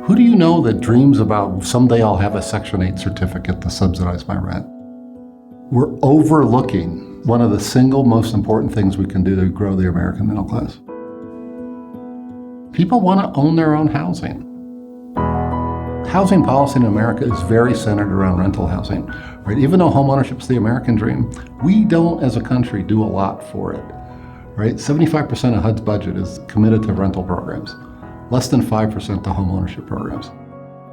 Who do you know that dreams about someday I'll have a Section 8 certificate to subsidize my rent? We're overlooking one of the single most important things we can do to grow the American middle class. People want to own their own housing. Housing policy in America is very centered around rental housing, right? Even though homeownership is the American dream, we don't as a country do a lot for it, right? 75% of HUD's budget is committed to rental programs, less than 5% to homeownership programs.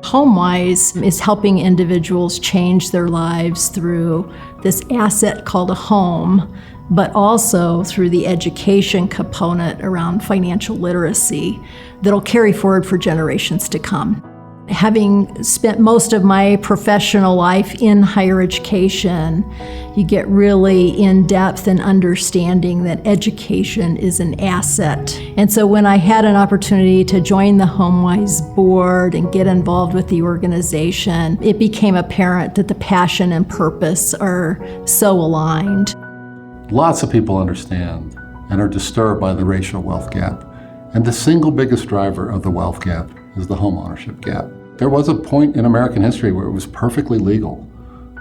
Homewise is helping individuals change their lives through this asset called a home, but also through the education component around financial literacy that'll carry forward for generations to come. Having spent most of my professional life in higher education, you get really in depth in understanding that education is an asset. And so when I had an opportunity to join the Homewise board and get involved with the organization, it became apparent that the passion and purpose are so aligned. Lots of people understand and are disturbed by the racial wealth gap. And the single biggest driver of the wealth gap is the homeownership gap. There was a point in American history where it was perfectly legal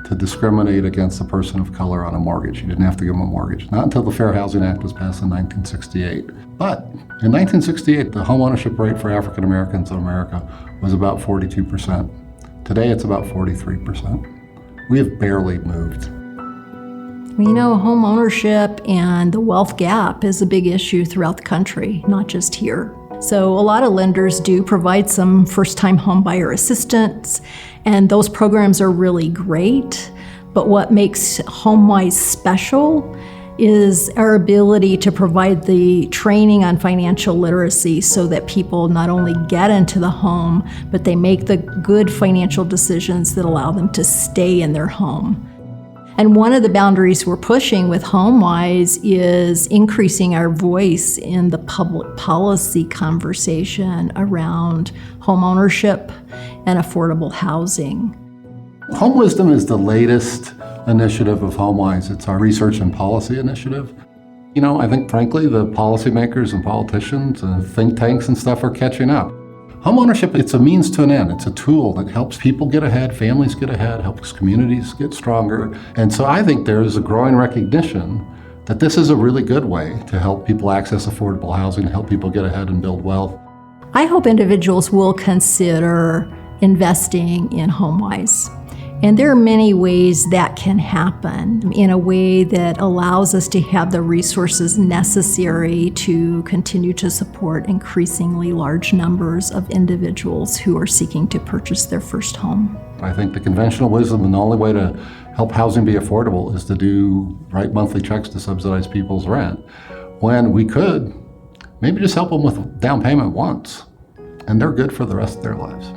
to discriminate against a person of color on a mortgage. You didn't have to give them a mortgage. Not until the Fair Housing Act was passed in 1968. But in 1968, the homeownership rate for African Americans in America was about 42%. Today, it's about 43%. We have barely moved. Well, you know, home ownership and the wealth gap is a big issue throughout the country, not just here. So a lot of lenders do provide some first-time home buyer assistance, and those programs are really great. But what makes Homewise special is our ability to provide the training on financial literacy so that people not only get into the home, but they make the good financial decisions that allow them to stay in their home. And one of the boundaries we're pushing with Homewise is increasing our voice in the public policy conversation around home ownership and affordable housing. Home Wisdom is the latest initiative of Homewise. It's our research and policy initiative. You know, I think frankly, the policymakers and politicians and think tanks and stuff are catching up. Homeownership, it's a means to an end. It's a tool that helps people get ahead, families get ahead, helps communities get stronger. And so I think there is a growing recognition that this is a really good way to help people access affordable housing, help people get ahead and build wealth. I hope individuals will consider investing in Homewise. And there are many ways that can happen in a way that allows us to have the resources necessary to continue to support increasingly large numbers of individuals who are seeking to purchase their first home. I think the conventional wisdom and the only way to help housing be affordable is to write monthly checks to subsidize people's rent, when we could maybe just help them with down payment once, and they're good for the rest of their lives.